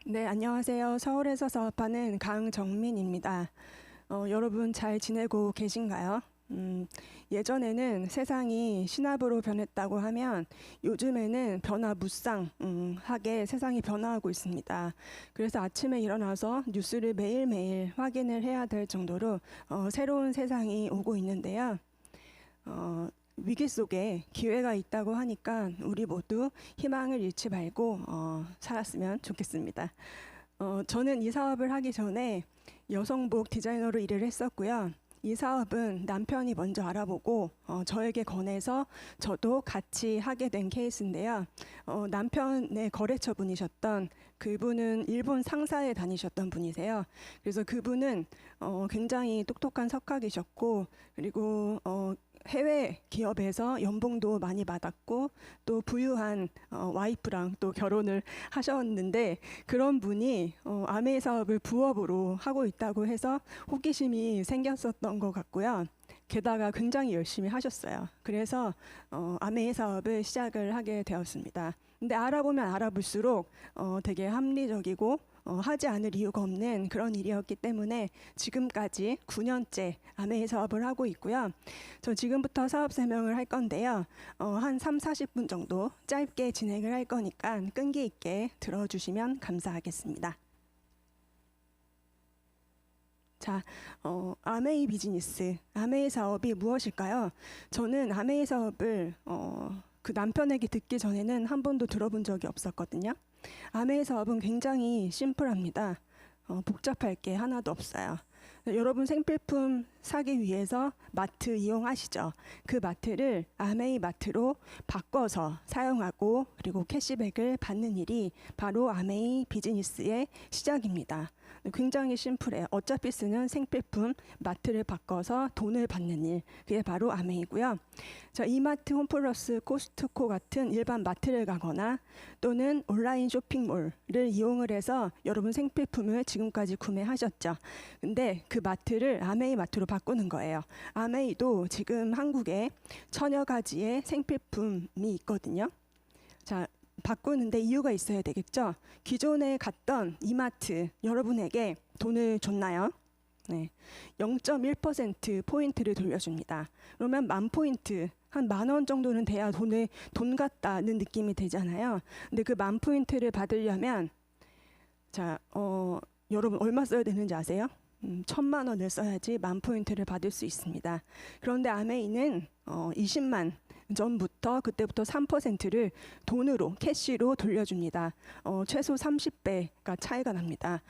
네, 안녕하세요. 서울에서 사업하는 강정민입니다. 여러분 잘 지내고 계신가요? 예전에는 세상이 신압으로 변했다고 하면 요즘에는 변화무쌍하게 세상이 변화하고 있습니다. 그래서 아침에 일어나서 뉴스를 매일매일 확인을 해야 될 정도로 새로운 세상이 오고 있는데요. 위기 속에 기회가 있다고 하니까 우리 모두 희망을 잃지 말고 살았으면 좋겠습니다. 저는 이 사업을 하기 전에 여성복 디자이너로 일을 했었고요. 이 사업은 남편이 먼저 알아보고 저에게 권해서 저도 같이 하게 된 케이스인데요. 남편의 거래처 분이셨던 그분은 일본 상사에 다니셨던 분이세요. 그래서 그분은 굉장히 똑똑한 석학이셨고, 그리고 해외 기업에서 연봉도 많이 받았고 또 부유한 와이프랑 또 결혼을 하셨는데, 그런 분이 아메이 사업을 부업으로 하고 있다고 해서 호기심이 생겼었던 것 같고요. 게다가 굉장히 열심히 하셨어요. 그래서 아메이 사업을 시작을 하게 되었습니다. 근데 알아보면 알아볼수록 되게 합리적이고 하지 않을 이유가 없는 그런 일이었기 때문에 지금까지 9년째 아메이 사업을 하고 있고요. 저 지금부터 사업 설명을 할 건데요. 한 3, 40분 정도 짧게 진행을 할 거니까 끈기 있게 들어주시면 감사하겠습니다. 자, 아메이 비즈니스, 아메이 사업이 무엇일까요? 저는 아메이 사업을 그 남편에게 듣기 전에는 한 번도 들어본 적이 없었거든요. 아메이 사업은 굉장히 심플합니다. 복잡할 게 하나도 없어요. 여러분 생필품 사기 위해서 마트 이용하시죠? 그 마트를 아메이 마트로 바꿔서 사용하고 그리고 캐시백을 받는 일이 바로 아메이 비즈니스의 시작입니다. 굉장히 심플해요. 어차피 쓰는 생필품 마트를 바꿔서 돈을 받는 일, 그게 바로 아메이고요. 자, 이마트, 홈플러스, 코스트코 같은 일반 마트를 가거나 또는 온라인 쇼핑몰을 이용을 해서 여러분 생필품을 지금까지 구매하셨죠. 근데 그 마트를 아메이 마트로 바꾸는 거예요. 아메이도 지금 한국에 천여 가지의 생필품이 있거든요. 자, 바꾸는데 이유가 있어야 되겠죠. 기존에 갔던 이마트 여러분에게 돈을 줬나요? 네, 0.1% 포인트를 돌려줍니다. 그러면 10,000포인트, 한 10,000원 정도는 돼야 돈 같다는 느낌이 되잖아요. 근데 그 10,000포인트를 받으려면 자, 여러분 얼마 써야 되는지 아세요? 1,000만 원을 써야지 10,000포인트를 받을 수 있습니다. 그런데 아메이는 20만 전부터 그때부터 3%를 돈으로 캐시로 돌려줍니다. 최소 30배가 차이가 납니다.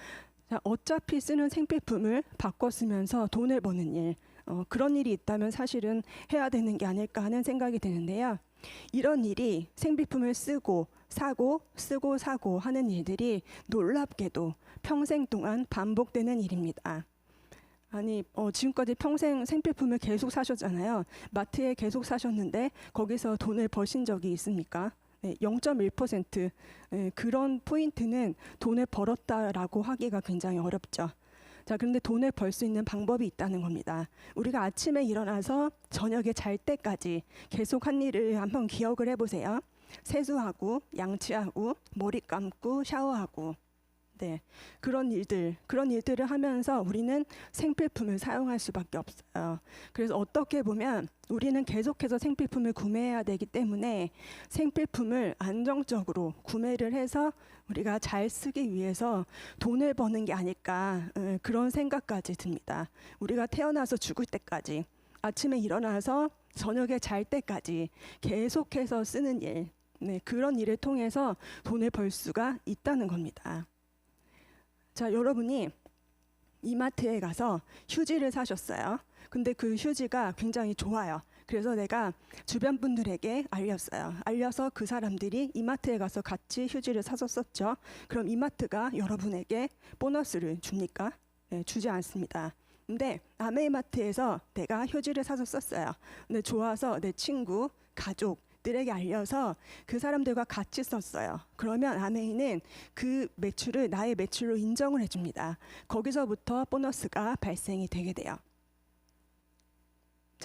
자, 어차피 쓰는 생필품을 바꿔 쓰면서 돈을 버는 일, 그런 일이 있다면 사실은 해야 되는 게 아닐까 하는 생각이 드는데요. 이런 일이 생필품을 쓰고 사고 쓰고 사고 하는 일들이 놀랍게도 평생 동안 반복되는 일입니다. 아니, 지금까지 평생 생필품을 계속 사셨잖아요. 마트에 계속 사셨는데 거기서 돈을 버신 적이 있습니까? 네, 0.1%. 그런 포인트는 돈을 벌었다라고 하기가 굉장히 어렵죠. 자, 그런데 돈을 벌 수 있는 방법이 있다는 겁니다. 우리가 아침에 일어나서 저녁에 잘 때까지 계속 한 일을 한번 기억을 해보세요. 세수하고 양치하고 머리 감고 샤워하고, 네, 그런 일들을 하면서 우리는 생필품을 사용할 수밖에 없어요. 그래서 어떻게 보면 우리는 계속해서 생필품을 구매해야 되기 때문에 생필품을 안정적으로 구매를 해서 우리가 잘 쓰기 위해서 돈을 버는 게 아닐까, 그런 생각까지 듭니다. 우리가 태어나서 죽을 때까지, 아침에 일어나서 저녁에 잘 때까지 계속해서 쓰는 일, 네, 그런 일을 통해서 돈을 벌 수가 있다는 겁니다. 자, 여러분이 이마트에 가서 휴지를 사셨어요. 근데 그 휴지가 굉장히 좋아요. 그래서 내가 주변 분들에게 알렸어요. 알려서 그 사람들이 이마트에 가서 같이 휴지를 사서 썼죠. 그럼 이마트가 여러분에게 보너스를 줍니까? 네, 주지 않습니다. 근데 아메이마트에서 내가 휴지를 사서 썼어요. 근데 좋아서 내 친구, 가족들에게 알려서 그 사람들과 같이 썼어요. 그러면 아메이는 그 매출을 나의 매출로 인정을 해줍니다. 거기서부터 보너스가 발생이 되게 돼요.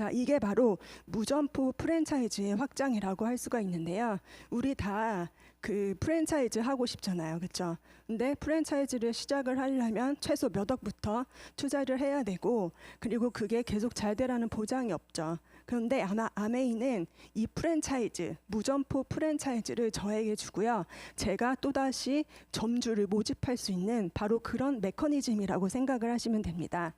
자, 이게 바로 무점포 프랜차이즈의 확장이라고 할 수가 있는데요. 우리 다 그 프랜차이즈 하고 싶잖아요. 그렇죠? 근데 프랜차이즈를 시작을 하려면 최소 몇 억부터 투자를 해야 되고, 그리고 그게 계속 잘 되라는 보장이 없죠. 그런데 아마 아메이는 이 프랜차이즈, 무점포 프랜차이즈를 저에게 주고요. 제가 또다시 점주를 모집할 수 있는 바로 그런 메커니즘이라고 생각을 하시면 됩니다.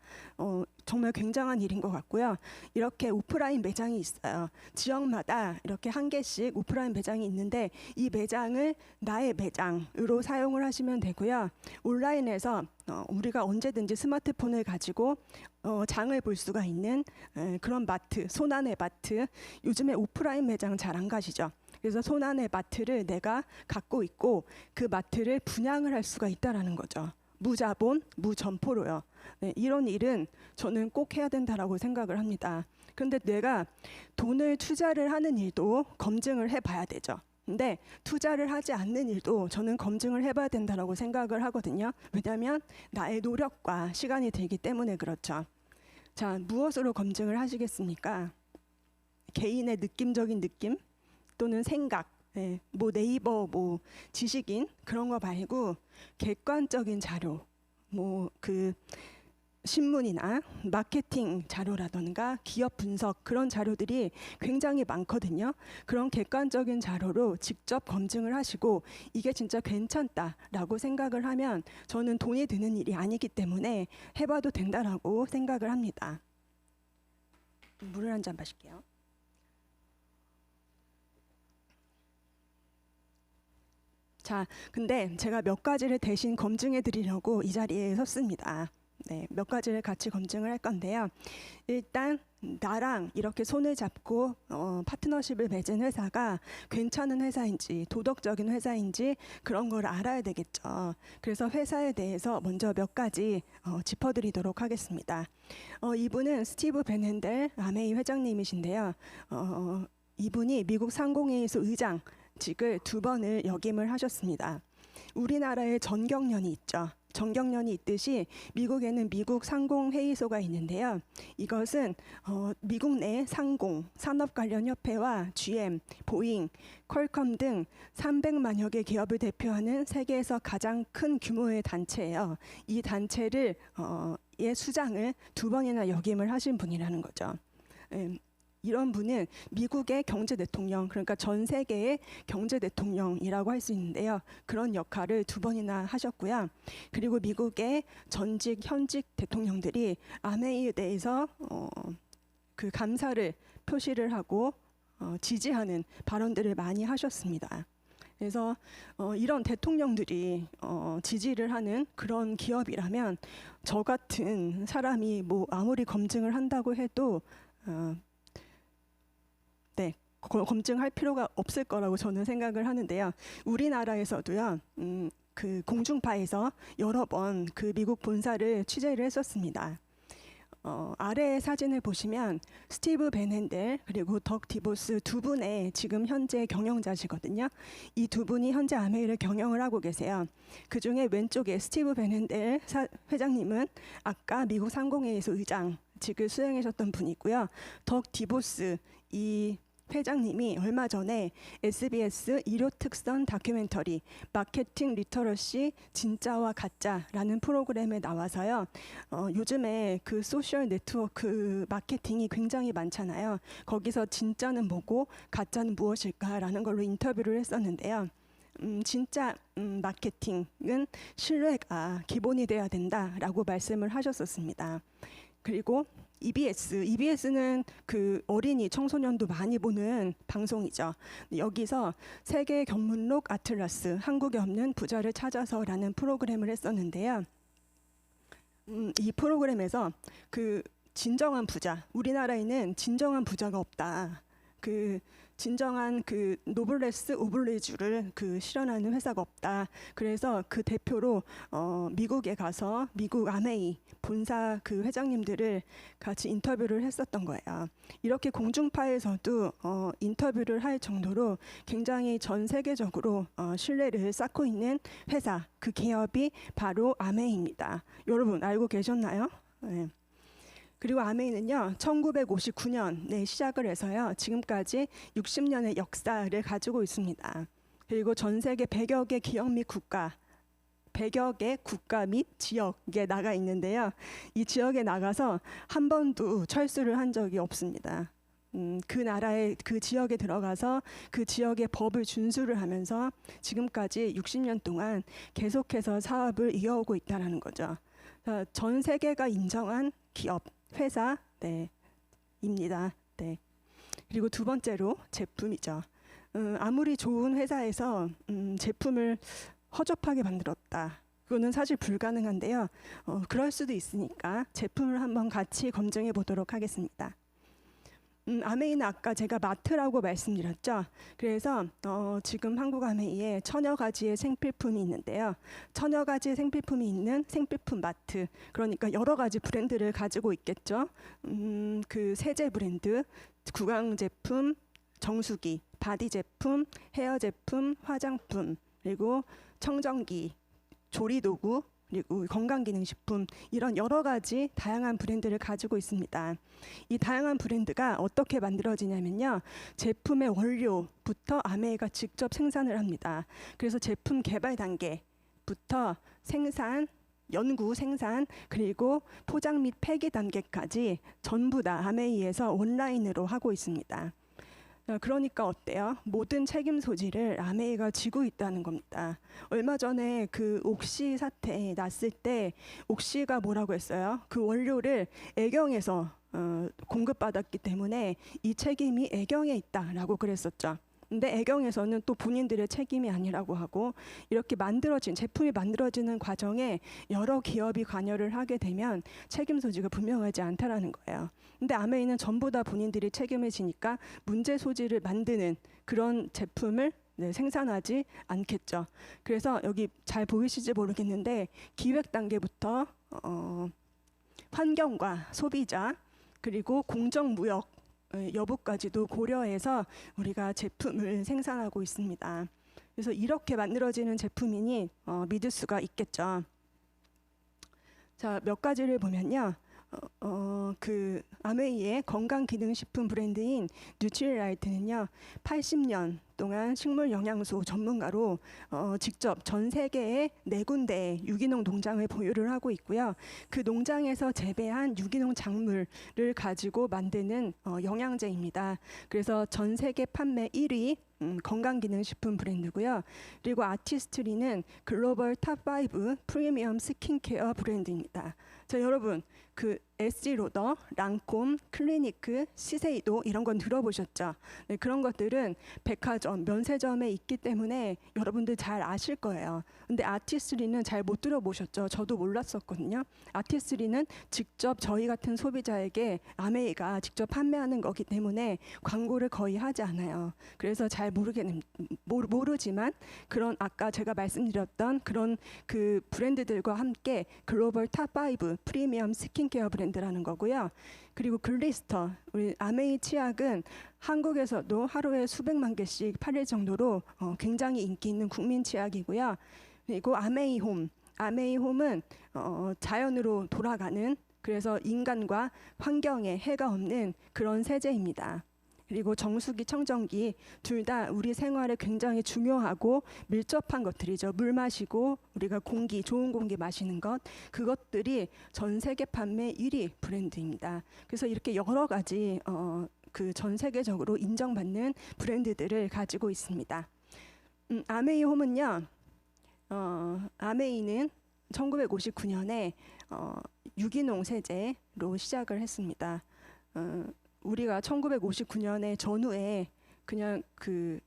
정말 굉장한 일인 것 같고요. 이렇게 오프라인 매장이 있어요. 지역마다 이렇게 한 개씩 오프라인 매장이 있는데 이 매장을 나의 매장으로 사용을 하시면 되고요. 온라인에서 우리가 언제든지 스마트폰을 가지고 장을 볼 수가 있는 그런 마트, 손안의 마트. 요즘에 오프라인 매장 잘 안 가시죠? 그래서 손안의 마트를 내가 갖고 있고 그 마트를 분양을 할 수가 있다라는 거죠. 무자본, 무점포로요. 네, 이런 일은 저는 꼭 해야 된다라고 생각을 합니다. 그런데 내가 돈을 투자를 하는 일도 검증을 해봐야 되죠. 근데 투자를 하지 않는 일도 저는 검증을 해봐야 된다라고 생각을 하거든요. 왜냐하면 나의 노력과 시간이 들기 때문에 그렇죠. 자, 무엇으로 검증을 하시겠습니까? 개인의 느낌적인 느낌 또는 생각, 네, 뭐 네이버 뭐 지식인 그런 거 말고 객관적인 자료, 뭐 그 신문이나 마케팅 자료라던가 기업 분석 그런 자료들이 굉장히 많거든요. 그런 객관적인 자료로 직접 검증을 하시고 이게 진짜 괜찮다라고 생각을 하면 저는 돈이 드는 일이 아니기 때문에 해봐도 된다라고 생각을 합니다. 물을 한 잔 마실게요. 자, 근데 제가 몇 가지를 대신 검증해 드리려고 이 자리에 섰습니다. 네, 몇 가지를 같이 검증을 할 건데요. 일단 나랑 이렇게 손을 잡고 파트너십을 맺은 회사가 괜찮은 회사인지 도덕적인 회사인지 그런 걸 알아야 되겠죠. 그래서 회사에 대해서 먼저 몇 가지 짚어드리도록 하겠습니다. 이분은 스티브 벤헨델 아메이 회장님이신데요. 이분이 미국 상공회의소 의장직을 2번을 역임을 하셨습니다. 우리나라에 전경련이 있죠. 전경련이 있듯이 미국에는 미국 상공회의소가 있는데요. 이것은 미국 내 상공, 산업 관련 협회와 GM, 보잉, 퀄컴 등 300만여 개 기업을 대표하는 세계에서 가장 큰 규모의 단체예요. 이 단체를 의 수장을 2번이나 역임을 하신 분이라는 거죠. 이런 분은 미국의 경제 대통령, 그러니까 전 세계의 경제 대통령이라고 할 수 있는데요. 그런 역할을 2번이나 하셨고요. 그리고 미국의 전직, 현직 대통령들이 아메이에 대해서 그 감사를 표시를 하고 지지하는 발언들을 많이 하셨습니다. 그래서 이런 대통령들이 지지를 하는 그런 기업이라면 저 같은 사람이 뭐 아무리 검증을 한다고 해도 네, 검증할 필요가 없을 거라고 저는 생각을 하는데요. 우리나라에서도요, 그 공중파에서 여러 번 그 미국 본사를 취재를 했었습니다. 아래의 사진을 보시면 스티브 벤헨델 그리고 덕 디보스 2분의 지금 현재 경영자시거든요. 이 2분이 현재 아메이를 경영을 하고 계세요. 그 중에 왼쪽에 스티브 벤헨델 회장님은 아까 미국 상공회의소 의장직을 수행하셨던 분이고요. 덕 디보스 이 회장님이 얼마 전에 SBS 일요 특선 다큐멘터리 마케팅 리터러시 진짜와 가짜라는 프로그램에 나와서요. 요즘에 그 소셜 네트워크 마케팅이 굉장히 많잖아요. 거기서 진짜는 뭐고 가짜는 무엇일까라는 걸로 인터뷰를 했었는데요. 진짜 마케팅은 신뢰가 기본이 돼야 된다라고 말씀을 하셨었습니다. 그리고 EBS는 그 어린이 청소년도 많이 보는 방송이죠. 여기서 세계 견문록 아틀라스 한국에 없는 부자를 찾아서라는 프로그램을 했었는데요. 이 프로그램에서 그 진정한 부자, 우리나라에는 진정한 부자가 없다. 그 진정한 그 노블레스 오블리주를 그 실현하는 회사가 없다. 그래서 그 대표로 미국에 가서 미국 아메이 본사 그 회장님들을 같이 인터뷰를 했었던 거예요. 이렇게 공중파에서도 인터뷰를 할 정도로 굉장히 전 세계적으로 신뢰를 쌓고 있는 회사, 그 기업이 바로 아메이입니다. 여러분 알고 계셨나요? 네. 그리고 아메이는요 1959년에 시작을 해서요 지금까지 60년의 역사를 가지고 있습니다. 그리고 전 세계 100여 개 기업 및 국가 100여 개 국가 및 지역에 나가 있는데요. 이 지역에 나가서 한 번도 철수를 한 적이 없습니다. 그 나라의 그 지역에 들어가서 그 지역의 법을 준수를 하면서 지금까지 60년 동안 계속해서 사업을 이어오고 있다는 거죠. 전 세계가 인정한 기업, 회사, 입니다. 네. 그리고 두 번째로 제품이죠. 아무리 좋은 회사에서 제품을 허접하게 만들었다. 그거는 사실 불가능한데요. 그럴 수도 있으니까 제품을 한번 같이 검증해 보도록 하겠습니다. 아메이는 아까 제가 마트라고 말씀드렸죠. 그래서 지금 한국 아메이에 천여 가지의 생필품이 있는데요. 천여 가지의 생필품이 있는 생필품 마트. 그러니까 여러 가지 브랜드를 가지고 있겠죠. 그 세제 브랜드, 구강 제품, 정수기, 바디 제품, 헤어 제품, 화장품, 그리고 청정기, 조리도구, 그리고 건강기능식품 이런 여러 가지 다양한 브랜드를 가지고 있습니다. 이 다양한 브랜드가 어떻게 만들어지냐면요. 제품의 원료부터 아메이가 직접 생산을 합니다. 그래서 제품 개발 단계부터 생산, 연구, 생산, 그리고 포장 및 폐기 단계까지 전부 다 아메이에서 온라인으로 하고 있습니다. 그러니까 어때요? 모든 책임 소지를 아메이가 지고 있다는 겁니다. 얼마 전에 그 옥시 사태 났을 때 옥시가 뭐라고 했어요? 그 원료를 애경에서 공급받았기 때문에 이 책임이 애경에 있다라고 그랬었죠. 근데 애경에서는 또 본인들의 책임이 아니라고 하고 이렇게 만들어진 제품이 만들어지는 과정에 여러 기업이 관여를 하게 되면 책임 소지가 분명하지 않다라는 거예요. 근데 아메이는 전부 다 본인들이 책임을 지니까 문제 소지를 만드는 그런 제품을 생산하지 않겠죠. 그래서 여기 잘 보이실지 모르겠는데 기획 단계부터 환경과 소비자 그리고 공정무역 여부까지도 고려해서 우리가 제품을 생산하고 있습니다. 그래서 이렇게 만들어지는 제품이니 믿을 수가 있겠죠. 자, 몇 가지를 보면요. 그 아메이의 건강기능식품 브랜드인 뉴트리라이트는요 80년 동안 식물 영양소 전문가로 직접 전 세계에 4군데의 유기농 농장을 보유를 하고 있고요. 그 농장에서 재배한 유기농 작물을 가지고 만드는 영양제입니다. 그래서 전 세계 판매 1위 건강기능식품 브랜드고요. 그리고 아티스트리는 글로벌 탑5 프리미엄 스킨케어 브랜드입니다. 자, 여러분 그 에스지로더, 랑콤, 클리니크, 시세이도 이런 건 들어보셨죠? 네, 그런 것들은 백화점, 면세점에 있기 때문에 여러분들 잘 아실 거예요. 근데 아티스트리는 잘 못 들어보셨죠? 저도 몰랐었거든요. 아티스트리는 직접 저희 같은 소비자에게 아메이가 직접 판매하는 거기 때문에 광고를 거의 하지 않아요. 그래서 잘 모르지만 그런 아까 제가 말씀드렸던 그런 그 브랜드들과 함께 글로벌 탑5 프리미엄 스킨케어 브랜드라는 거고요. 그리고 글리스터, 우리 아메이 치약은 한국에서도 하루에 수백만 개씩 팔릴 정도로 굉장히 인기 있는 국민 치약이고요. 그리고 아메이홈, 아메이홈은 자연으로 돌아가는 그래서 인간과 환경에 해가 없는 그런 세제입니다. 그리고 정수기, 청정기 둘 다 우리 생활에 굉장히 중요하고 밀접한 것들이죠. 물 마시고 우리가 공기, 좋은 공기 마시는 것 그것들이 전 세계 판매 1위 브랜드입니다. 그래서 이렇게 여러 가지 그 전 세계적으로 인정받는 브랜드들을 가지고 있습니다. 아메이홈은요. 아메이는 1959년에 유기농 세제로 시작을 했습니다. 우리가 1959년에 전후에 그냥 그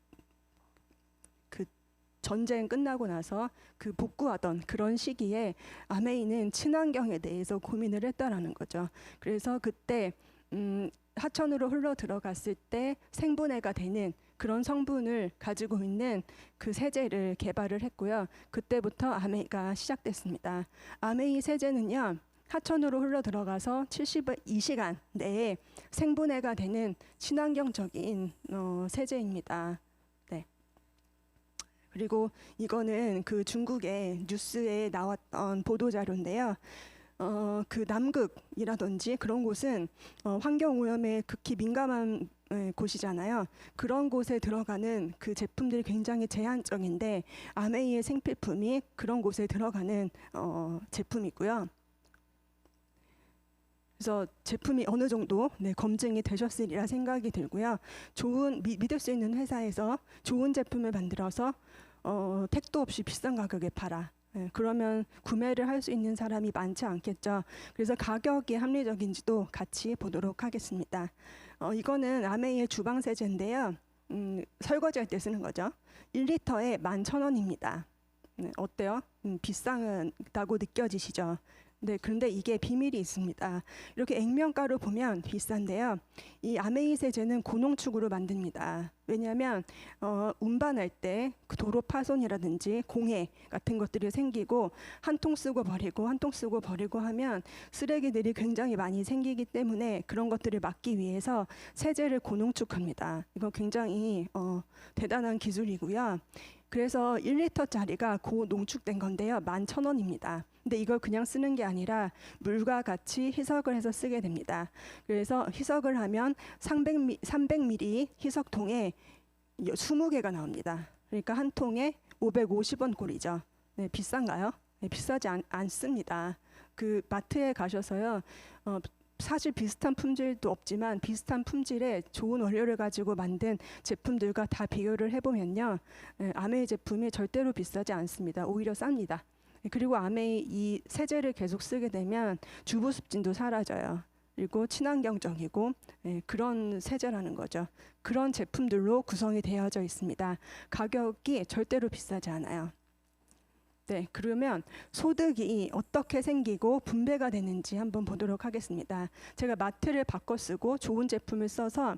전쟁 끝나고 나서 그 복구하던 그런 시기에 아메이는 친환경에 대해서 고민을 했다라는 거죠. 그래서 그때 하천으로 흘러 들어갔을 때 생분해가 되는 그런 성분을 가지고 있는 그 세제를 개발을 했고요. 그때부터 아메이가 시작됐습니다. 아메이 세제는요. 하천으로 흘러 들어가서 72시간 내에 생분해가 되는 친환경적인 세제입니다. 네. 그리고 이거는 그 중국의 뉴스에 나왔던 보도 자료인데요. 그 남극이라든지 그런 곳은 환경 오염에 극히 민감한 곳이잖아요. 그런 곳에 들어가는 그 제품들이 굉장히 제한적인데 아메이의 생필품이 그런 곳에 들어가는 제품이고요. 그래서 제품이 어느 정도 검증이 되셨으리라 생각이 들고요. 좋은 믿을 수 있는 회사에서 좋은 제품을 만들어서 택도 없이 비싼 가격에 팔아. 그러면 구매를 할 수 있는 사람이 많지 않겠죠. 그래서 가격이 합리적인지도 같이 보도록 하겠습니다. 이거는 아메이의 주방 세제인데요. 설거지할 때 쓰는 거죠. 1리터에 11,000원입니다. 어때요? 비싸다고 느껴지시죠? 네, 그런데 이게 비밀이 있습니다. 이렇게 액면가로 보면 비싼데요. 이 아메이 세제는 고농축으로 만듭니다. 왜냐하면 운반할 때 그 도로 파손이라든지 공해 같은 것들이 생기고 한 통 쓰고 버리고 한 통 쓰고 버리고 하면 쓰레기들이 굉장히 많이 생기기 때문에 그런 것들을 막기 위해서 세제를 고농축합니다. 이거 굉장히 대단한 기술이고요. 그래서 1리터짜리가 고농축된 건데요. 11,000원입니다. 근데 이걸 그냥 쓰는 게 아니라 물과 같이 희석을 해서 쓰게 됩니다. 그래서 희석을 하면 300ml 희석통에 20개가 나옵니다. 그러니까 한 통에 550원 꼴이죠. 네, 비싼가요? 네, 비싸지 않습니다. 그 마트에 가셔서요. 사실 비슷한 품질도 없지만 비슷한 품질의 좋은 원료를 가지고 만든 제품들과 다 비교를 해보면요. 아메이 제품이 절대로 비싸지 않습니다. 오히려 쌉니다. 그리고 아메이 이 세제를 계속 쓰게 되면 주부 습진도 사라져요. 그리고 친환경적이고 그런 세제라는 거죠. 그런 제품들로 구성이 되어져 있습니다. 가격이 절대로 비싸지 않아요. 네, 그러면 소득이 어떻게 생기고 분배가 되는지 한번 보도록 하겠습니다. 제가 마트를 바꿔 쓰고 좋은 제품을 써서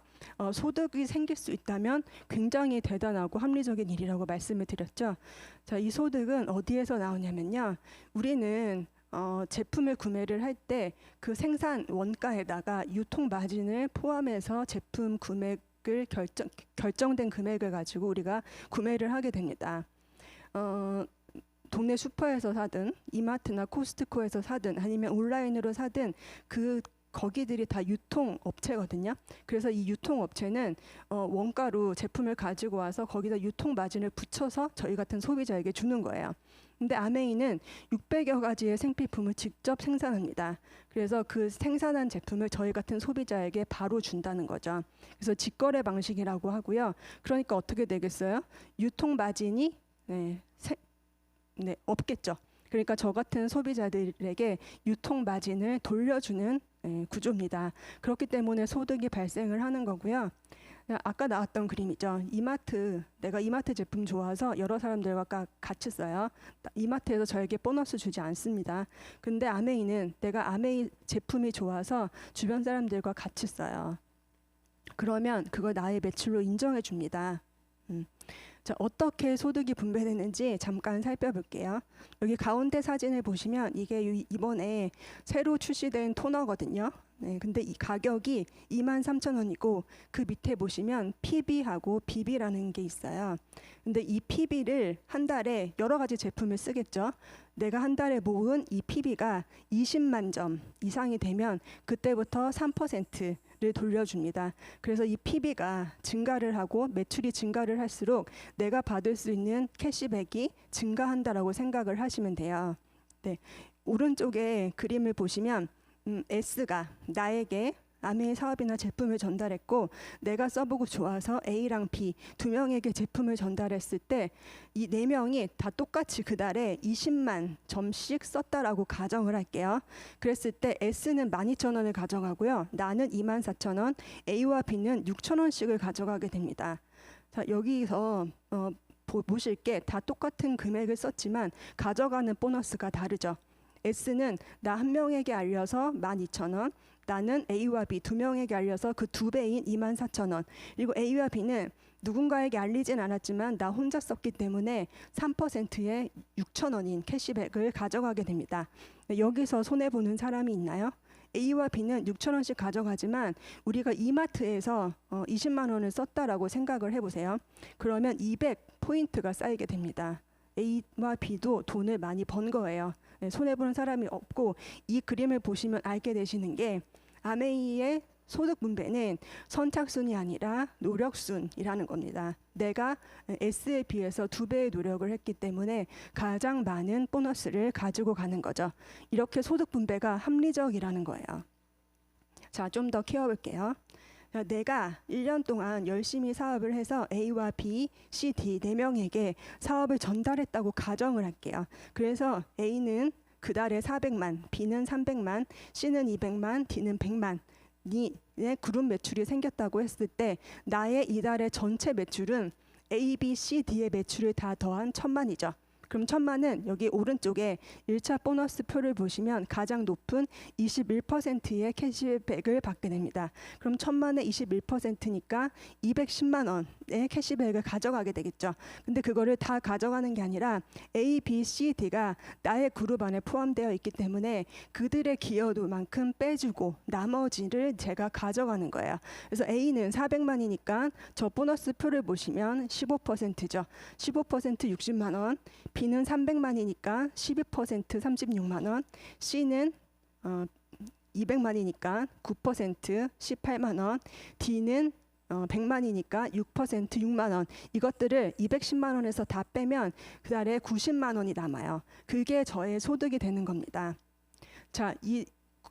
소득이 생길 수 있다면 굉장히 대단하고 합리적인 일이라고 말씀을 드렸죠. 자, 이 소득은 어디에서 나오냐면요. 우리는 제품을 구매를 할 때 그 생산 원가에다가 유통 마진을 포함해서 제품 금액을 결정된 금액을 가지고 우리가 구매를 하게 됩니다. 동네 슈퍼에서 사든 이마트나 코스트코에서 사든 아니면 온라인으로 사든 거기들이 다 유통업체거든요. 그래서 이 유통업체는 원가로 제품을 가지고 와서 거기다 유통 마진을 붙여서 저희 같은 소비자에게 주는 거예요. 근데 아메이는 600여 가지의 생필품을 직접 생산합니다. 그래서 그 생산한 제품을 저희 같은 소비자에게 바로 준다는 거죠. 그래서 직거래 방식이라고 하고요. 그러니까 어떻게 되겠어요? 유통 마진이 없겠죠. 그러니까 저 같은 소비자들에게 유통 마진을 돌려주는 구조입니다. 그렇기 때문에 소득이 발생을 하는 거고요. 아까 나왔던 그림이죠. 내가 이마트 제품 좋아서 여러 사람들과 같이 써요. 이마트에서 저에게 보너스 주지 않습니다. 근데 아메이는 내가 아메이 제품이 좋아서 주변 사람들과 같이 써요. 그러면 그걸 나의 매출로 인정해 줍니다. 자, 어떻게 소득이 분배되는지 잠깐 살펴볼게요. 여기 가운데 사진을 보시면 이게 이번에 새로 출시된 토너거든요. 네, 근데 이 가격이 23,000원이고 그 밑에 보시면 PB하고 BB라는 게 있어요. 근데 이 PB를 한 달에 여러 가지 제품을 쓰겠죠. 내가 한 달에 모은 이 PB가 20만 점 이상이 되면 그때부터 3%를 돌려줍니다. 그래서 이 PB가 증가를 하고 매출이 증가를 할수록 내가 받을 수 있는 캐시백이 증가한다라고 생각을 하시면 돼요. 네, 오른쪽에 그림을 보시면 S가 나에게 아메이 사업이나 제품을 전달했고 내가 써보고 좋아서 A랑 B 두 명에게 제품을 전달했을 때 이 네 명이 다 똑같이 그 달에 20만 점씩 썼다라고 가정을 할게요. 그랬을 때 S는 12,000원을 가져가고요. 나는 24,000원, A와 B는 6,000원씩을 가져가게 됩니다. 자, 여기서 보실 게 다 똑같은 금액을 썼지만 가져가는 보너스가 다르죠. S는 나 한 명에게 알려서 12,000원, 나는 A와 B 두 명에게 알려서 그 두 배인 24,000원. 그리고 A와 B는 누군가에게 알리진 않았지만 나 혼자 썼기 때문에 3%의 6,000원인 캐시백을 가져가게 됩니다. 여기서 손해보는 사람이 있나요? A와 B는 6,000원씩 가져가지만 우리가 이마트에서 20만 원을 썼다라고 생각을 해보세요. 그러면 200포인트가 쌓이게 됩니다. A와 B도 돈을 많이 번 거예요. 손해보는 사람이 없고, 이 그림을 보시면 알게 되시는 게 아메이의 소득 분배는 선착순이 아니라 노력순이라는 겁니다. 내가 S에 비해서 2배의 노력을 했기 때문에 가장 많은 보너스를 가지고 가는 거죠. 이렇게 소득 분배가 합리적이라는 거예요. 자, 좀 더 키워볼게요. 내가 1년 동안 열심히 사업을 해서 A와 B, C, D 4명에게 사업을 전달했다고 가정을 할게요. 그래서 A는 그 달에 400만, B는 300만, C는 200만, D는 100만 의 그룹 매출이 생겼다고 했을 때 나의 이달의 전체 매출은 A, B, C, D의 매출을 다 더한 1000만이죠. 그럼 1000만은 여기 오른쪽에 1차 보너스 표를 보시면 가장 높은 21%의 캐시백을 받게 됩니다. 그럼 1000만의 21%니까 210만 원의 캐시백을 가져가게 되겠죠. 근데 그거를 다 가져가는 게 아니라 A, B, C, D가 나의 그룹 안에 포함되어 있기 때문에 그들의 기여도만큼 빼주고 나머지를 제가 가져가는 거예요. 그래서 A는 400만이니까 저 보너스 표를 보시면 15%죠. 15% 60만 원. B는 300만이니까 12% 36만 원, C는 200만이니까 9% 18만 원, D는 100만이니까 6% 6만 원. 이것들을 210만 원에서 다 빼면 그 달에 90만 원이 남아요. 그게 저의 소득이 되는 겁니다. 자,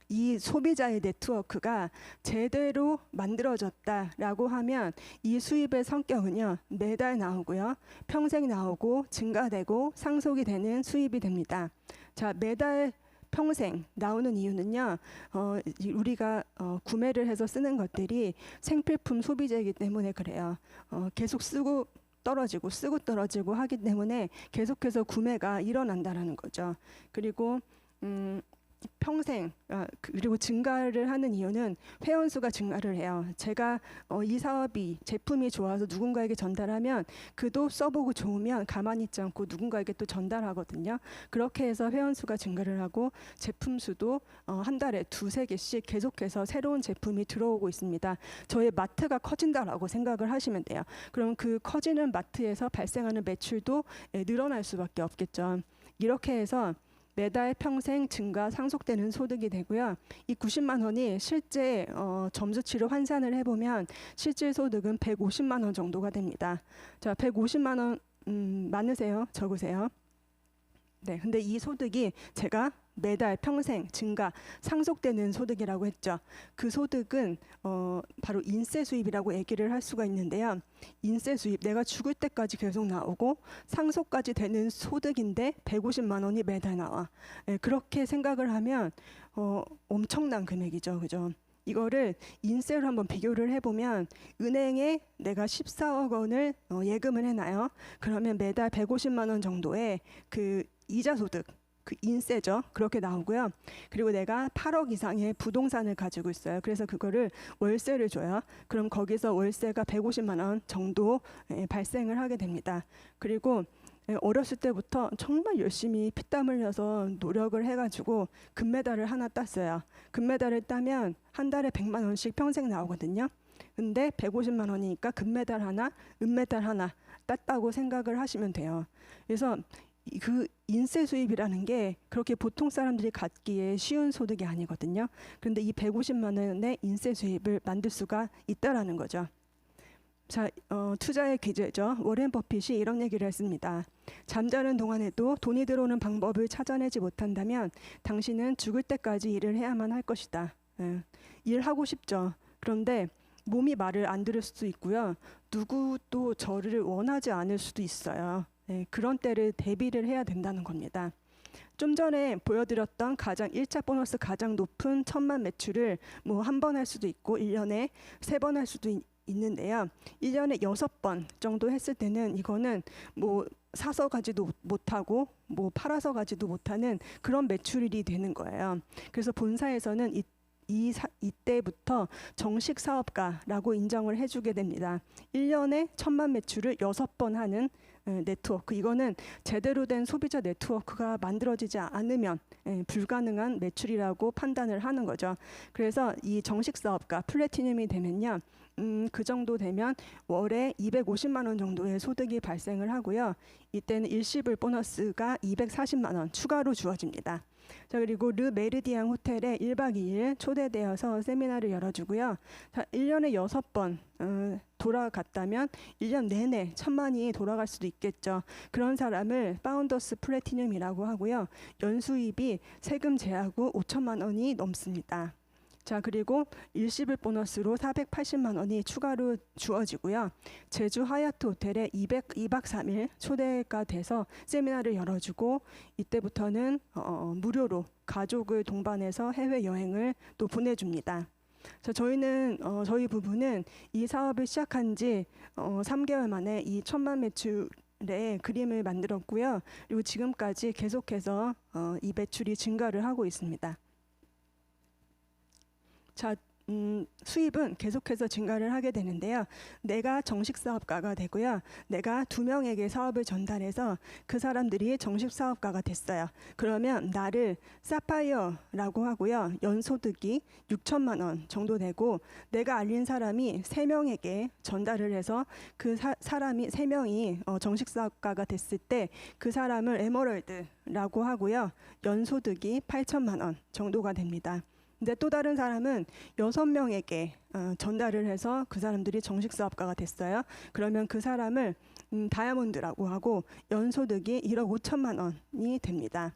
이 소비자의 네트워크가 제대로 만들어졌다라고 하면 이 수입의 성격은요, 매달 나오고요, 평생 나오고 증가되고 상속이 되는 수입이 됩니다. 자, 매달 평생 나오는 이유는요, 우리가 구매를 해서 쓰는 것들이 생필품 소비재이기 때문에 그래요. 계속 쓰고 떨어지고 쓰고 떨어지고 하기 때문에 계속해서 구매가 일어난다라는 거죠. 그리고 평생 그리고 증가를 하는 이유는 회원수가 증가를 해요. 제가 이 사업이 제품이 좋아서 누군가에게 전달하면 그도 써보고 좋으면 가만히 있지 않고 누군가에게 또 전달하거든요. 그렇게 해서 회원수가 증가를 하고 제품 수도 한 달에 2-3개씩 계속해서 새로운 제품이 들어오고 있습니다. 저의 마트가 커진다라고 생각을 하시면 돼요. 그럼 그 커지는 마트에서 발생하는 매출도 늘어날 수밖에 없겠죠. 이렇게 해서 매달 평생 증가 상속되는 소득이 되고요. 이 90만 원이 실제 점수치로 환산을 해보면 실질 소득은 150만 원 정도가 됩니다. 자, 150만 원 많으세요? 적으세요? 네, 근데 이 소득이 제가 매달 평생 증가 상속되는 소득이라고 했죠. 그 소득은 바로 인세 수입이라고 얘기를 할 수가 있는데요. 인세 수입, 내가 죽을 때까지 계속 나오고 상속까지 되는 소득인데 150만 원이 매달 나와. 네, 그렇게 생각을 하면 엄청난 금액이죠, 그죠? 이거를 인세로 한번 비교를 해보면 은행에 내가 14억 원을 예금을 해놔요. 그러면 매달 150만 원 정도의 그 이자 소득, 그 인세죠. 그렇게 나오고요. 그리고 내가 8억 이상의 부동산을 가지고 있어요. 그래서 그거를 월세를 줘요. 그럼 거기서 월세가 150만 원 정도 발생을 하게 됩니다. 그리고 어렸을 때부터 정말 열심히 피땀 흘려서 노력을 해가지고 금메달을 하나 땄어요. 금메달을 따면 한 달에 100만 원씩 평생 나오거든요. 근데 150만 원이니까 금메달 하나, 은메달 하나 땄다고 생각을 하시면 돼요. 그래서 그 인세 수입이라는 게 그렇게 보통 사람들이 갖기에 쉬운 소득이 아니거든요. 그런데 이 150만 원의 인세 수입을 만들 수가 있다라는 거죠. 자, 투자의 기재죠. 워렌 버핏이 이런 얘기를 했습니다. 잠자는 동안에도 돈이 들어오는 방법을 찾아내지 못한다면 당신은 죽을 때까지 일을 해야만 할 것이다. 일하고 싶죠. 그런데 몸이 말을 안 들을 수도 있고요. 누구도 저를 원하지 않을 수도 있어요. 그런 때를 대비를 해야 된다는 겁니다. 좀 전에 보여드렸던 가장 1차 보너스 가장 높은 1000만 매출을 뭐 한 번 할 수도 있고 1년에 3번 할 수도 있는데요. 1년에 6번 정도 했을 때는 이거는 뭐 사서 가지도 못하고 뭐 팔아서 가지도 못하는 그런 매출이 되는 거예요. 그래서 본사에서는 이때부터 정식 사업가라고 인정을 해주게 됩니다. 1년에 1000만 매출을 6번 하는 네트워크, 이거는 제대로 된 소비자 네트워크가 만들어지지 않으면 불가능한 매출이라고 판단을 하는 거죠. 그래서 이 정식 사업가 플래티늄이 되면요, 그 정도 되면 월에 250만 원 정도의 소득이 발생을 하고요. 이때는 일시불 보너스가 240만 원 추가로 주어집니다. 자, 그리고 르 메르디앙 호텔에 1박 2일 초대되어서 세미나를 열어주고요. 자, 1년에 6번 돌아갔다면 1년 내내 1,000만이 돌아갈 수도 있겠죠. 그런 사람을 파운더스 플래티늄이라고 하고요. 연수입이 세금 제하고 5천만 원이 넘습니다. 자, 그리고 일시불 보너스로 480만 원이 추가로 주어지고요. 제주 하얏트 호텔에 2박 3일 초대가 돼서 세미나를 열어주고, 이때부터는 무료로 가족을 동반해서 해외여행을 또 보내줍니다. 자, 저희 부부는 이 사업을 시작한 지 3개월 만에 이 1,000만 매출의 그림을 만들었고요. 그리고 지금까지 계속해서 이 매출이 증가를 하고 있습니다. 자, 수입은 계속해서 증가를 하게 되는데요. 내가 정식 사업가가 되고요. 내가 2명에게 사업을 전달해서 그 사람들이 정식 사업가가 됐어요. 그러면 나를 사파이어라고 하고요. 연소득이 6천만 원 정도 되고, 내가 알린 사람이 3명에게 전달을 해서 그 사람이 3명이 정식 사업가가 됐을 때 그 사람을 에머럴드라고 하고요. 연소득이 8천만 원 정도가 됩니다. 근데 또 다른 사람은 6명에게 전달을 해서 그 사람들이 정식 사업가가 됐어요. 그러면 그 사람을 다이아몬드라고 하고 연소득이 1억 5천만 원이 됩니다.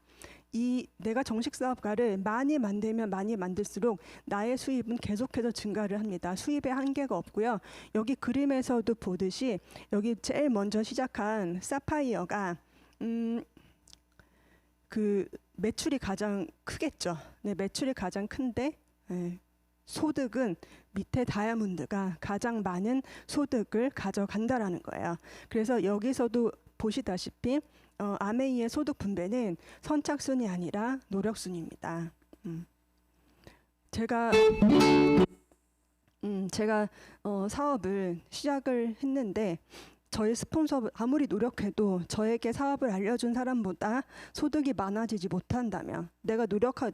내가 정식 사업가를 많이 만들면 많이 만들수록 나의 수입은 계속해서 증가를 합니다. 수입에 한계가 없고요. 여기 그림에서도 보듯이 여기 제일 먼저 시작한 사파이어가 그 매출이 가장 크겠죠. 네, 매출이 가장 큰데 소득은 밑에 다이아몬드가 가장 많은 소득을 가져간다라는 거예요. 그래서 여기서도 보시다시피 아메이의 소득 분배는 선착순이 아니라 노력순입니다. 제가 사업을 시작을 했는데, 저희 스폰서 아무리 노력해도 저에게 사업을 알려준 사람보다 소득이 많아지지 못한다면, 내가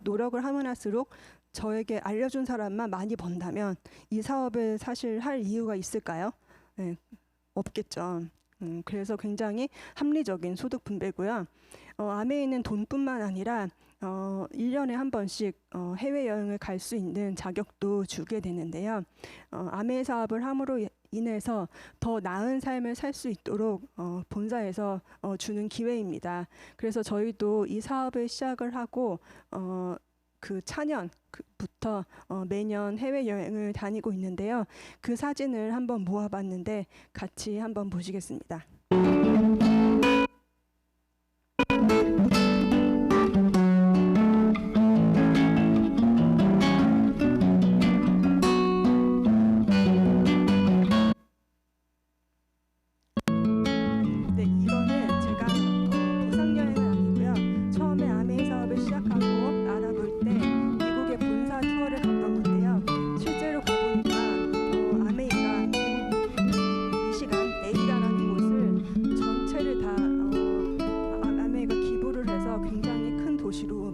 노력을 하면 할수록 저에게 알려준 사람만 많이 번다면 이 사업을 사실 할 이유가 있을까요? 네, 없겠죠. 그래서 굉장히 합리적인 소득 분배고요. 아메이는 돈뿐만 아니라 1년에 한 번씩 해외여행을 갈 수 있는 자격도 주게 되는데요. 아메이 사업을 함으로 인해서 더 나은 삶을 살 수 있도록 본사에서 주는 기회입니다. 그래서 저희도 이 사업을 시작을 하고 그 차년부터 매년 해외여행을 다니고 있는데요. 그 사진을 한번 모아봤는데 같이 한번 보시겠습니다.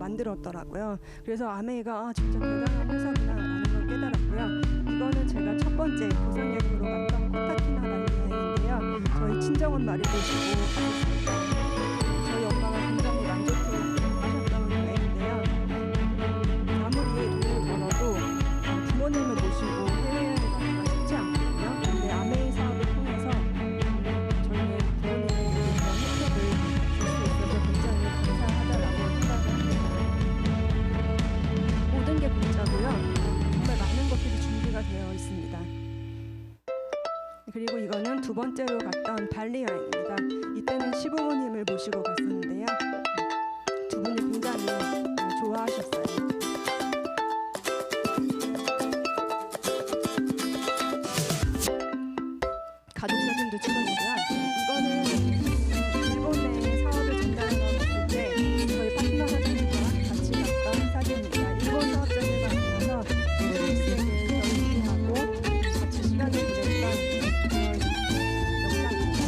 만들었더라고요. 그래서 아메이가 진짜 대단한 회사구나라는 걸 깨달았고요. 이거는 제가 첫 번째 부산 여행으로 갔던 코타키나라는 여행인데요. 저희 친정엄마를 모시고 갔습니다. 저희 엄마가 굉장히 만족해하셨던 여행인데요. 아무리 돈을 벌어도 부모님을 모시고 해외여행을 가기가 쉽지 않거든요. 근데 아메이 사업을 통해서 저희는 부모님에게 그런 혜택을 줄 수 있어서 굉장히 감사하다라고 생각을 합니다. 모든 게 공짜고요. 정말 많은 것들이 준비가 되어 있습니다. 그리고 이거는 두 번째로 갔던 발리 여행입니다. 이때는 시부모님을 모시고 갔었는데요. 두 분이 굉장히 좋아하셨어요. 가족 사진도 찍어주고요. 이거는 일본에 사업을 전달하러 갔을 때 저희 파트너 사진과 같이 갔던 사진입니다. 일본 사업장을 만나서 스위스에는 연수하고 같이 시간을 보냈던 영상입니다.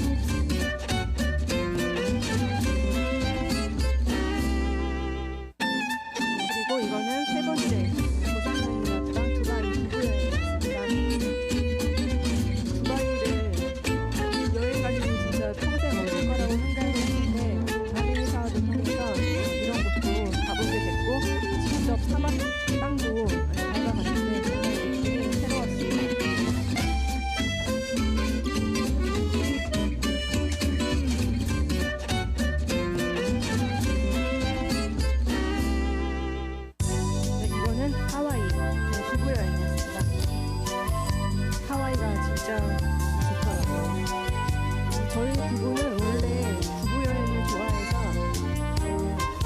직접 사막 땅도 밟아봤는데 정말 되게 새로웠습니다. 네, 이거는 하와이 부부 여행이었습니다. 하와이가 진짜 좋더라고요. 저희 부부는 원래 부부 여행을 좋아해서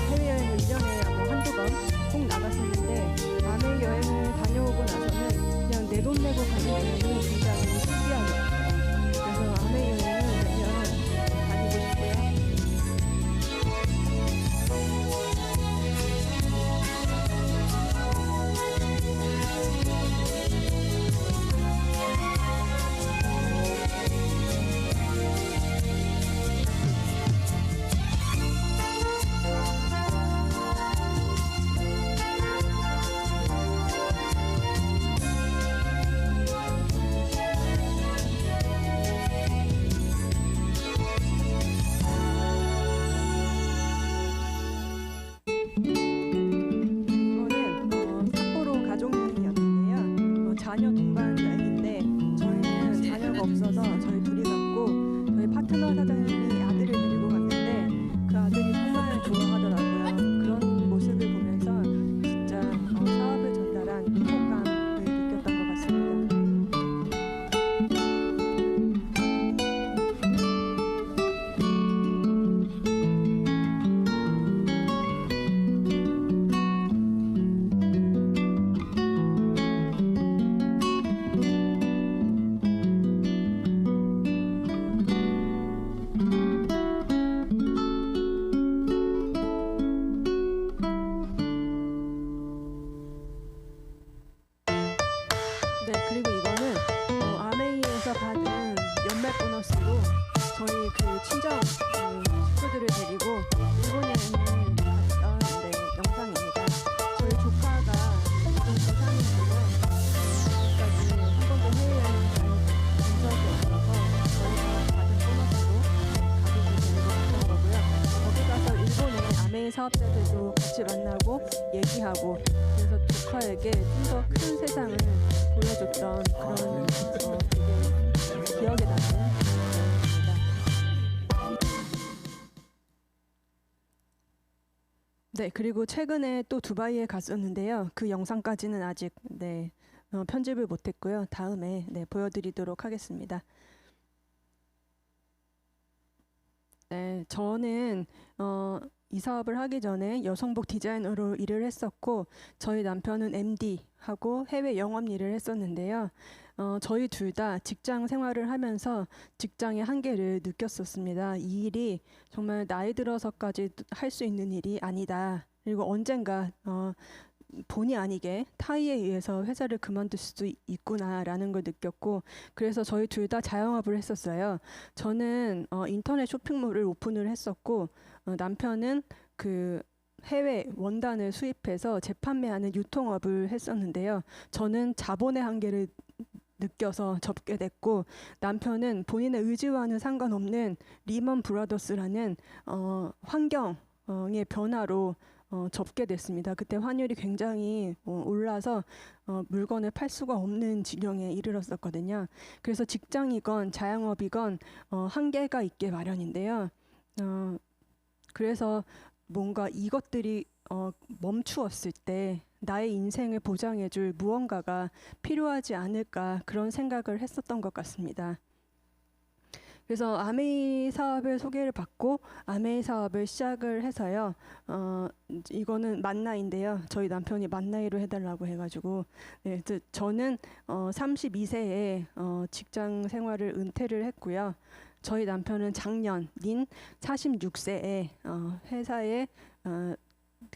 해외여행을 1년에 뭐 한두 번 꼭 나갔었는데 남해 여행을 다녀오고 나서는 그냥 내 돈 내고 가는 여행이 굉장히 신기하더라고요. 그래서 남해 여행은 매년 다니고 싶고요. 이거는 삿포로 가족 여행이었는데요. 자녀 동반 여행인데 저희는 자녀가 없어서 저희 둘이 갔고 저희 파트너 사장님이 아들을 데리고 갔는데 그 아들이 정말 좋아하더라고요. 그런 모습을 보면서 진짜 사업을 전달한 행복감을 느꼈던 것 같습니다. 네, 그리고 이거는 아메이에서 받은 연말 보너스로 저희 그 친정 식구들을 데리고 일본 여행을 갔던 영상입니다. 저희 조카가 좀 고3이고요. 지금까지 한 번도 해외여행을 간 적이 없어서 저희가 받은 보너스로 가족을 데리고 갔던 거고요. 거기 가서 일본의 아메이 사업자들도 같이 만나고 얘기하고 그래서 조카에게 좀 더 큰 세상을 보여줬던 그런 되게 기억에 남는 여행입니다. 네, 그리고 최근에 또 두바이에 갔었는데요. 그 영상까지는 아직 편집을 못했고요. 다음에 보여드리도록 하겠습니다. 네, 저는 이 사업을 하기 전에 여성복 디자이너로 일을 했었고 저희 남편은 MD하고 해외 영업 일을 했었는데요. 저희 둘 다 직장 생활을 하면서 직장의 한계를 느꼈었습니다. 이 일이 정말 나이 들어서까지 할 수 있는 일이 아니다. 그리고 언젠가 본의 아니게 타의에 의해서 회사를 그만둘 수도 있구나라는 걸 느꼈고 그래서 저희 둘 다 자영업을 했었어요. 저는 인터넷 쇼핑몰을 오픈을 했었고 남편은 그 해외 원단을 수입해서 재판매하는 유통업을 했었는데요. 저는 자본의 한계를 느껴서 접게 됐고 남편은 본인의 의지와는 상관없는 리먼 브라더스라는 환경의 변화로 접게 됐습니다. 그때 환율이 굉장히 올라서 물건을 팔 수가 없는 지경에 이르렀었거든요. 그래서 직장이건 자영업이건 한계가 있게 마련인데요. 그래서 뭔가 이것들이 멈추었을 때 나의 인생을 보장해줄 무언가가 필요하지 않을까 그런 생각을 했었던 것 같습니다. 그래서 아메이 사업을 소개를 받고 아메이 사업을 시작을 해서요. 이거는 만나인데요. 저희 남편이 만나이로 해달라고 해가지고 저는 32세에 직장 생활을 은퇴를 했고요. 저희 남편은 작년인 46세에 회사에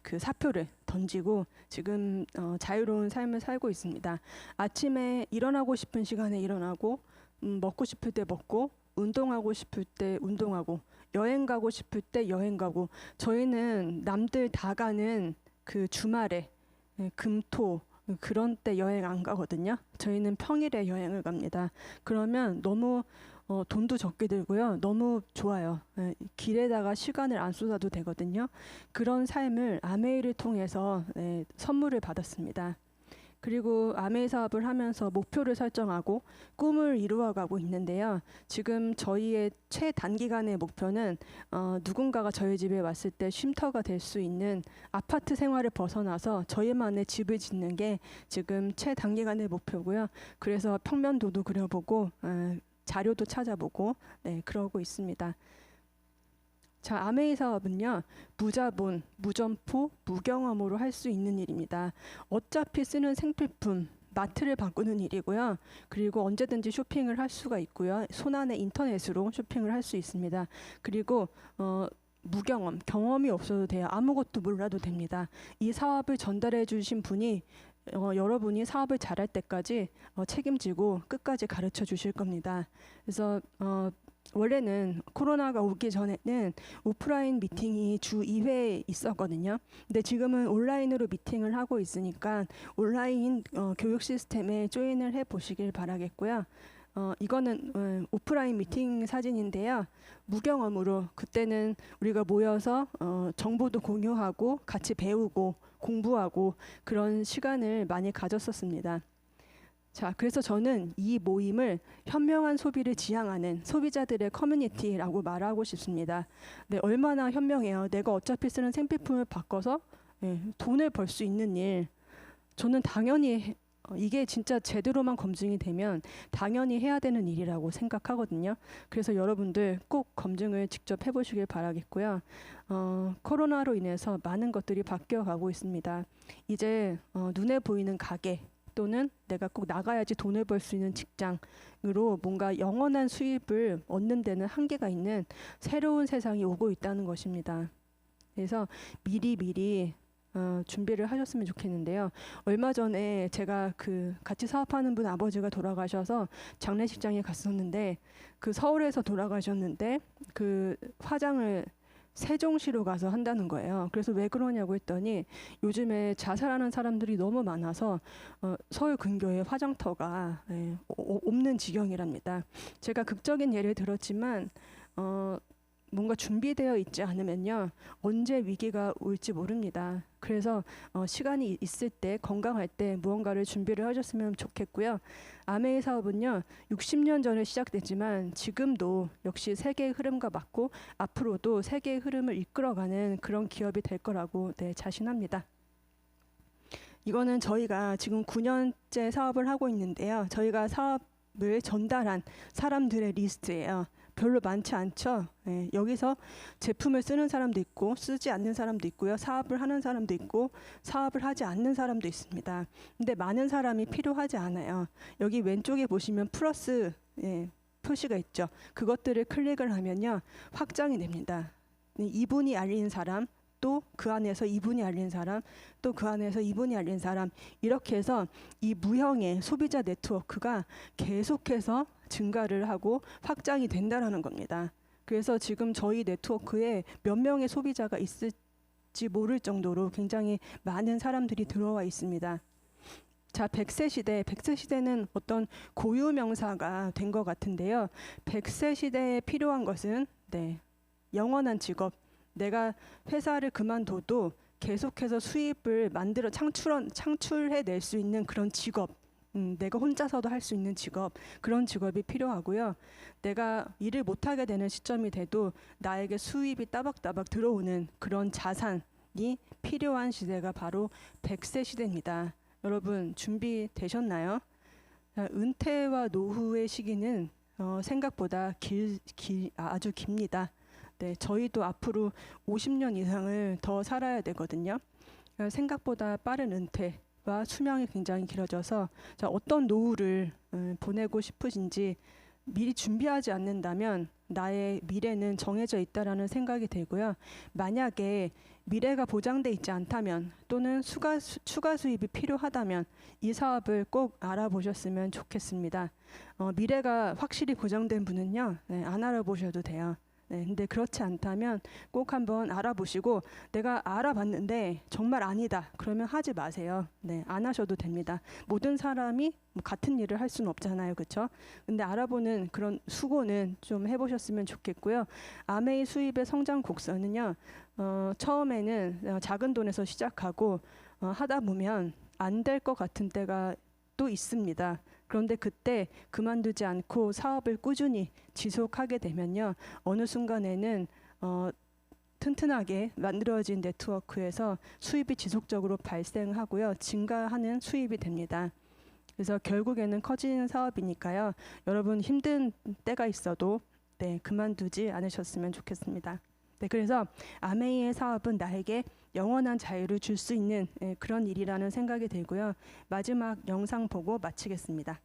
그 사표를 던지고 지금 자유로운 삶을 살고 있습니다. 아침에 일어나고 싶은 시간에 일어나고 먹고 싶을 때 먹고 운동하고 싶을 때 운동하고 여행 가고 싶을 때 여행 가고 저희는 남들 다 가는 그 주말에 금토 그런 때 여행 안 가거든요. 저희는 평일에 여행을 갑니다. 그러면 너무 돈도 적게 들고요. 너무 좋아요. 예, 길에다가 시간을 안 쏟아도 되거든요. 그런 삶을 아메이를 통해서 선물을 받았습니다. 그리고 아메이 사업을 하면서 목표를 설정하고 꿈을 이루어가고 있는데요. 지금 저희의 최단기간의 목표는 누군가가 저희 집에 왔을 때 쉼터가 될 수 있는 아파트 생활을 벗어나서 저희만의 집을 짓는 게 지금 최단기간의 목표고요. 그래서 평면도도 그려보고 자료도 찾아보고 그러고 있습니다. 자, 아메이 사업은요, 무자본, 무점포, 무경험으로 할 수 있는 일입니다. 어차피 쓰는 생필품, 마트를 바꾸는 일이고요. 그리고 언제든지 쇼핑을 할 수가 있고요. 손안의 인터넷으로 쇼핑을 할 수 있습니다. 그리고 무경험, 경험이 없어도 돼요. 아무것도 몰라도 됩니다. 이 사업을 전달해 주신 분이 여러분이 사업을 잘할 때까지 책임지고 끝까지 가르쳐 주실 겁니다. 그래서 원래는 코로나가 오기 전에는 오프라인 미팅이 주 2회 있었거든요. 근데 지금은 온라인으로 미팅을 하고 있으니까 온라인 교육 시스템에 조인을 해 보시길 바라겠고요. 이거는 오프라인 미팅 사진인데요. 무경험으로 그때는 우리가 모여서 정보도 공유하고 같이 배우고 공부하고 그런 시간을 많이 가졌었습니다. 자, 그래서 저는 이 모임을 현명한 소비를 지향하는 소비자들의 커뮤니티라고 말하고 싶습니다. 네, 얼마나 현명해요. 내가 어차피 쓰는 생필품을 바꿔서 돈을 벌 수 있는 일. 저는 당연히 이게 진짜 제대로만 검증이 되면 당연히 해야 되는 일이라고 생각하거든요. 그래서 여러분들 꼭 검증을 직접 해보시길 바라겠고요. 코로나로 인해서 많은 것들이 바뀌어가고 있습니다. 이제 눈에 보이는 가게 또는 내가 꼭 나가야지 돈을 벌 수 있는 직장으로 뭔가 영원한 수입을 얻는 데는 한계가 있는 새로운 세상이 오고 있다는 것입니다. 그래서 미리 준비를 하셨으면 좋겠는데요. 얼마 전에 제가 같이 사업하는 분 아버지가 돌아가셔서 장례식장에 갔었는데 서울에서 돌아가셨는데 화장을 세종시로 가서 한다는 거예요. 그래서 왜 그러냐고 했더니 요즘에 자살하는 사람들이 너무 많아서 서울 근교에 화장터가 없는 지경이랍니다. 제가 극적인 예를 들었지만 뭔가 준비되어 있지 않으면요 언제 위기가 올지 모릅니다. 그래서 시간이 있을 때 건강할 때 무언가를 준비를 하셨으면 좋겠고요. 아메이 사업은요 60년 전에 시작됐지만 지금도 역시 세계의 흐름과 맞고 앞으로도 세계의 흐름을 이끌어가는 그런 기업이 될 거라고 자신합니다. 이거는 저희가 지금 9년째 사업을 하고 있는데요. 저희가 사업을 전달한 사람들의 리스트예요. 별로 많지 않죠. 여기서 제품을 쓰는 사람도 있고 쓰지 않는 사람도 있고요. 사업을 하는 사람도 있고 사업을 하지 않는 사람도 있습니다. 근데 많은 사람이 필요하지 않아요. 여기 왼쪽에 보시면 플러스 표시가 있죠. 그것들을 클릭을 하면요 확장이 됩니다. 이분이 알린 사람, 또 그 안에서 이분이 알린 사람, 또 그 안에서 이분이 알린 사람, 이렇게 해서 이 무형의 소비자 네트워크가 계속해서 증가를 하고 확장이 된다라는 겁니다. 그래서 지금 저희 네트워크에 몇 명의 소비자가 있을지 모를 정도로 굉장히 많은 사람들이 들어와 있습니다. 자, 100세 시대는 어떤 고유 명사가 된 것 같은데요. 100세 시대에 필요한 것은 영원한 직업, 내가 회사를 그만둬도 계속해서 수입을 창출해낼 수 있는 그런 직업, 내가 혼자서도 할 수 있는 직업, 그런 직업이 필요하고요. 내가 일을 못하게 되는 시점이 돼도 나에게 수입이 따박따박 들어오는 그런 자산이 필요한 시대가 바로 100세 시대입니다. 여러분 준비되셨나요? 은퇴와 노후의 시기는 생각보다 아주 깁니다. 저희도 앞으로 50년 이상을 더 살아야 되거든요. 생각보다 빠른 은퇴와 수명이 굉장히 길어져서 어떤 노후를 보내고 싶으신지 미리 준비하지 않는다면 나의 미래는 정해져 있다라는 생각이 들고요. 만약에 미래가 보장돼 있지 않다면 또는 추가 수입이 필요하다면 이 사업을 꼭 알아보셨으면 좋겠습니다. 미래가 확실히 보장된 분은요 안 알아보셔도 돼요. 네, 근데 그렇지 않다면 꼭 한번 알아보시고 내가 알아봤는데 정말 아니다. 그러면 하지 마세요. 네, 안 하셔도 됩니다. 모든 사람이 뭐 같은 일을 할 수는 없잖아요. 그렇죠? 근데 알아보는 그런 수고는 좀 해보셨으면 좋겠고요. 아메이 수입의 성장 곡선은요. 처음에는 작은 돈에서 시작하고 하다 보면 안 될 것 같은 때가 또 있습니다. 그런데 그때 그만두지 않고 사업을 꾸준히 지속하게 되면요. 어느 순간에는 튼튼하게 만들어진 네트워크에서 수입이 지속적으로 발생하고요. 증가하는 수입이 됩니다. 그래서 결국에는 커지는 사업이니까요. 여러분 힘든 때가 있어도 네, 그만두지 않으셨으면 좋겠습니다. 네, 그래서 아메이의 사업은 나에게 영원한 자유를 줄 수 있는 그런 일이라는 생각이 들고요. 마지막 영상 보고 마치겠습니다.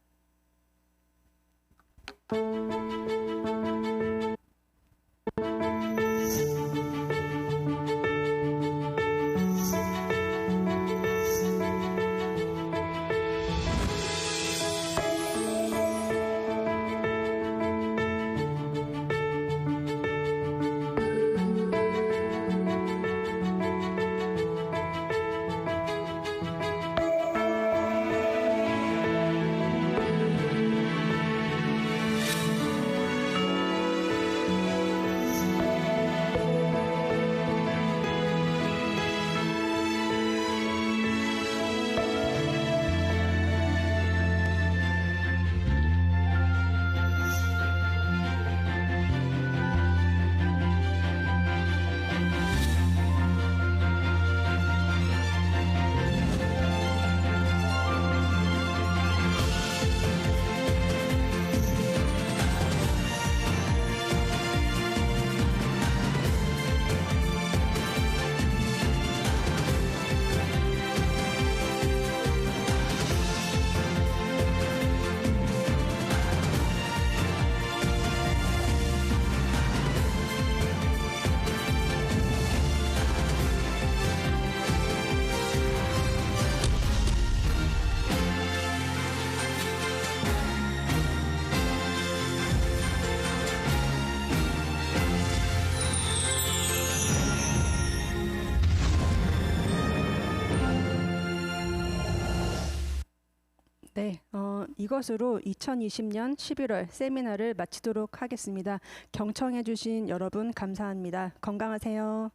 네, 이것으로 2020년 11월 세미나를 마치도록 하겠습니다. 경청해 주신 여러분 감사합니다. 건강하세요.